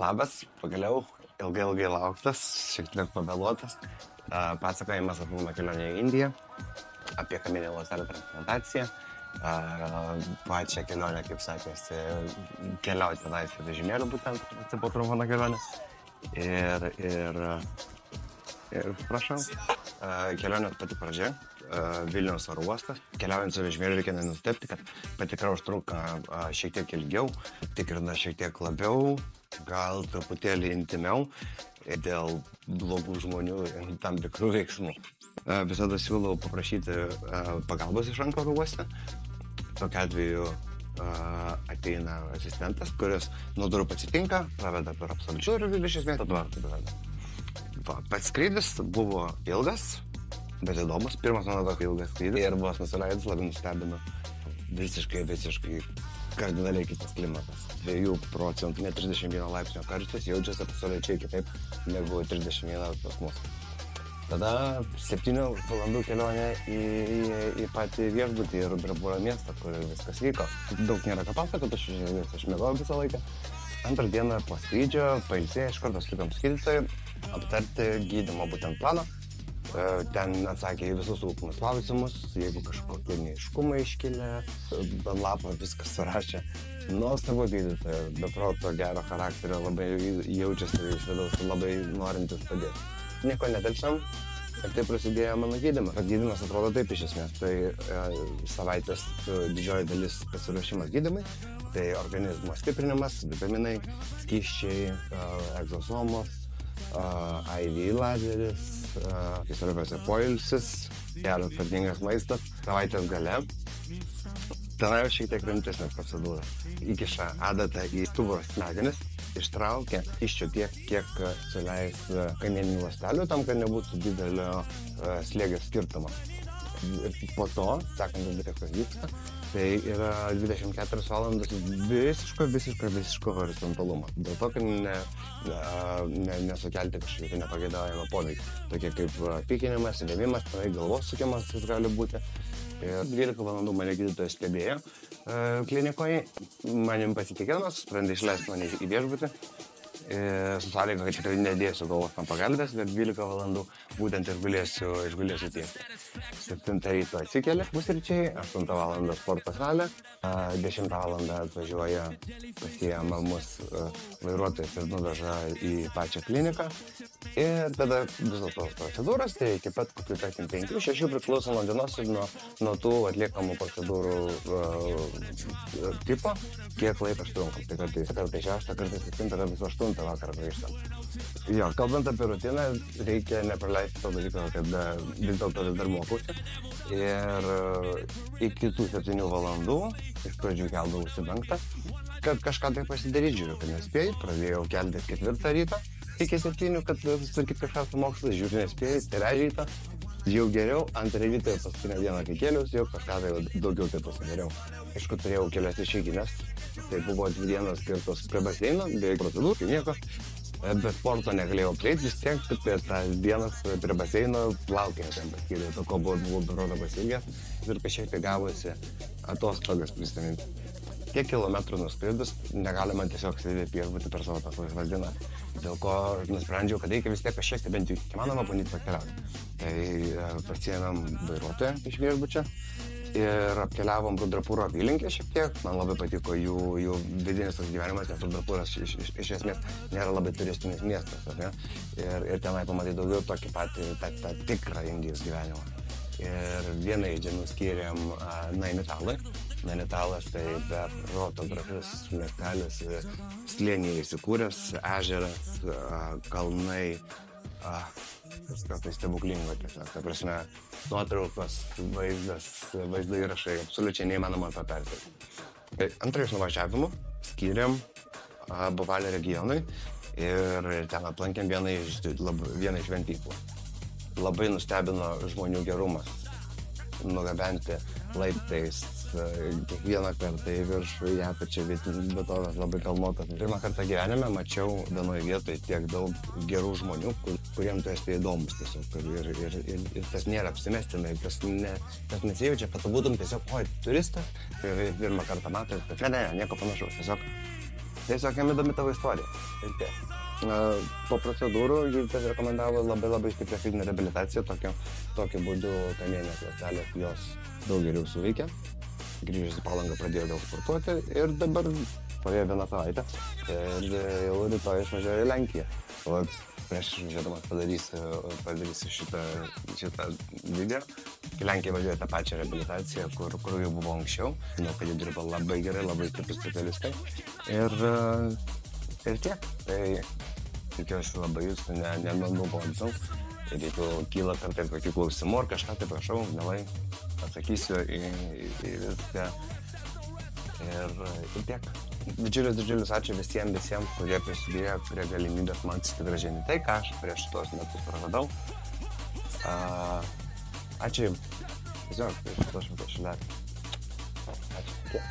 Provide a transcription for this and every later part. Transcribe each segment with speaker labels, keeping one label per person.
Speaker 1: Labas, pagaliau ilgai lauktas, šiek tiek pavėluotas pasakojimas apie mano kelionę į Indiją, apie kamieninę ląstelę transplantaciją, pačią kelionę, kaip sakėsi, keliauti tenais su vežimėliu būtent, atsipotru mano kelionę. Ir prašau, kelionės pati pradžia, Vilniaus oro uostas. Keliaujant su vežimėliu reikia nenustebti, kad patikra užtrunka šiek tiek ilgiau, tikrina šiek tiek labiau, gal truputėlį intimiau dėl blogų žmonių ir tam tikrų veiksmų. Visada siūlau paprašyti pagalbos iš ankro oro uoste. Tokiu atveju ateina asistentas, kuris nuo durų pasitinka, praveda per absoliučių ir iš esmės atvartų beveda. Pats skrydis buvo ilgas, bet įdomus. Pirmas mano tokio ilgas skrydis ir vos nusileidus labai nustebino. Visiškai kardinaliai kitas klimatas. 2%, ne 31 laipsnio karštis, jaučiasi absoliučiai kitaip negu 31 pas mus. Tada 7 valandų kelionė į patį viešbutį ir Rudrapuro miestą, kur viskas vyko. Daug nėra ką pasakoti, aš miegojau visą laiką. Antrą dieną po skrydžio pailsėję iš karto skridom gydytojui aptarti gydymo būtent planą. Ten atsakė į visus rūpimus klausimus, jeigu kažkokie neaiškumai iškilę, ant lapo viskas surašė. Nuostabų gydytoją, be proto gero charakterio, labai jaučiasi iš vidaus, labai norintis padėti. Nieko nedelsiam ir taip prasidėjo mano gydymas. Gydymas atrodo taip iš esmės, tai savaitės didžioji dalis pasiruošimas gydymai, tai organizmo stiprinimas, vitaminai, skysčiai, egzosomos, IV lazeris, svarbiausia poilsis, geras tvarkingas maistas, savaitės gale. Tenai jau šiek tiek rimtesnė procedūra. Įkiša adatą į stuburo smegenis, ištraukia iščio tiek, kiek suleis kamieninių ląstelių, tam, kad nebūtų didelio slėgio skirtumo. Ir po to, sekantis dalykas, kas vyksta, tai yra 24 valandas visiško horizontalumo. Dėl to, kad nesukelti kažkokį nepageidaujamą poveikį. Tokie kaip pykinimas, vėmimas, galvos sukimas jis gali būti. Ir 12 valandų mane gydytojas stebėjo klinikoje. Manim pasitikėdamas, sprendė išleisti mane į viešbutį. Su sąlyga, kad tikrai nedėsiu galvos ant pagalbės, bet 12 valandų būtent išgulėsiu tiesiai. 7 ryto atsikeli pusryčiai, 8 valandą sporto salė, 10 valandą atvažiuoja pasiema mus vairuotojas ir nuveža į pačią kliniką. Ir tada visos tos procedūros, tai iki pat kokių 5-6 priklauso nuo dienos ir nuo tų atliekamų procedūrų tipo, kiek laiko užtrunka. Tai kartais 6, kartais 7, kartais 8 vakarą grįžtam. Jo, kalbant apie rutiną, reikia nepraleisti to dalyko, kad vis dėlto vis dar mokausi. Ir iki tų 7 valandų, iš pradžių keldavausi 5, kad kažką tai pasidaryti, žiūriu, kad nespėjau, pradėjau keltis 4 ryto. Iki 7, kad susitvarkyti kažką su mokslas, žiūriu, nespėjau, 3 ryto, jau geriau, 2 ryto ir paskutinę dieną, kai kėliausi, jau kažką tai daugiau tai pasidariau. Aišku, turėjau kelias išeiginės, tai buvo 2 dienas skirtos prie baseino, beveik procedūrų, nieko, bet sporto negalėjau prieiti, vis tiek apie tas dienas prie baseino plaukė ten paskyrė, to ko buvau berodo pasiilgęs ir kažkiek tai gavosi atostogas prisiminti. Kiek kilometrų nuskridus, negalima tiesiog sėdėti viešbutį per savo tas laisvas dienas. Dėl ko nusprendžiau, kad reikia vis tiek kažkiek bent jau įmanoma bandyti pakeliauti. Tai pasiėmėm vairuotoją iš viešbučio ir apkeliavom Rudrapuro apylinkę šiek tiek. Man labai patiko jų vidinis toks gyvenimas, nes Rudrapuras iš esmės nėra labai turistinis miestas, ar ne? Ir tenai pamatai daugiau tokį patį tą tikrą Indijos gyvenimą. Ir vienai dienų skyrėm Nainitalui. Nainitalas tai be proto gražus miestelis, slėnyje įsikūręs, ežeras, kalnai, kažkas tai stebuklingo tiesiog. Ta prasme, nuotraukos, vaizdo įrašai, absoliučiai neįmanoma to perteikti. Tai antrą iš nuvažiavimų skyrėm Buvalio regionui ir ten aplankėm vieną iš šventyklų. Labai nustebino žmonių gerumas. Nugabenti laiptais kiekvieną kartą į viršų, į apačią, vietovės labai kalnuotas. Pirmą kartą gyvenime mačiau vienoje vietoje tiek daug gerų žmonių, kuriems tu esi įdomus tiesiog. Ir tas nėra apsimestinai, tas nesijaučia, kad tu būtum tiesiog, turistas. Ir pirmą kartą matai, kad ne, nieko panašaus. Tiesiog Tiesiog jam įdomi tavo istorija. Ir tiek. Po procedūrų gydytojas rekomendavo labai stiprią fizinę reabilitaciją, tokiu būdu kamieninės ląstelės jos daug geriau suveikia. Grįžęs į Palangą pradėjo vėl sportuoti ir dabar praėjo 1 savaitę ir jau rytoj išvažiuoju į Lenkiją. O prieš išvažiuodamas padarysiu šitą video. Į Lenkiją važiuoju tą pačią reabilitaciją, kur jau buvo anksčiau. Žinau, kad jie dirba labai gerai, labai stiprus specialistai. Ir tiek. Tai tikiuosi labai jūs nenubodau. Ir jeigu kyla kartais kokių klausimų ar kažką, tai prašau, mielai atsakysiu į viską. Ir tiek. Didžiulis ačiū visiems, kurie prisidėjo prie galimybės man susigrąžinti tai, ką aš prieš tuos metus praradau. Ačiū jums. Tiesiog, prieš tuos metus šilelį. Ačiū.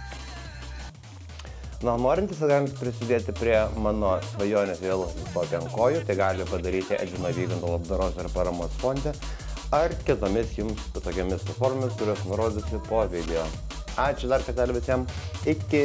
Speaker 2: Norintys galite prisidėti prie mano svajonės vėl stoti ant kojų, tai gali padaryti Edvino Vygando labdaros ir paramos fonde ar kitomis jums patogiamis platformomis, kurios nurodysiu po video. Ačiū dar kartelį visiems. Iki!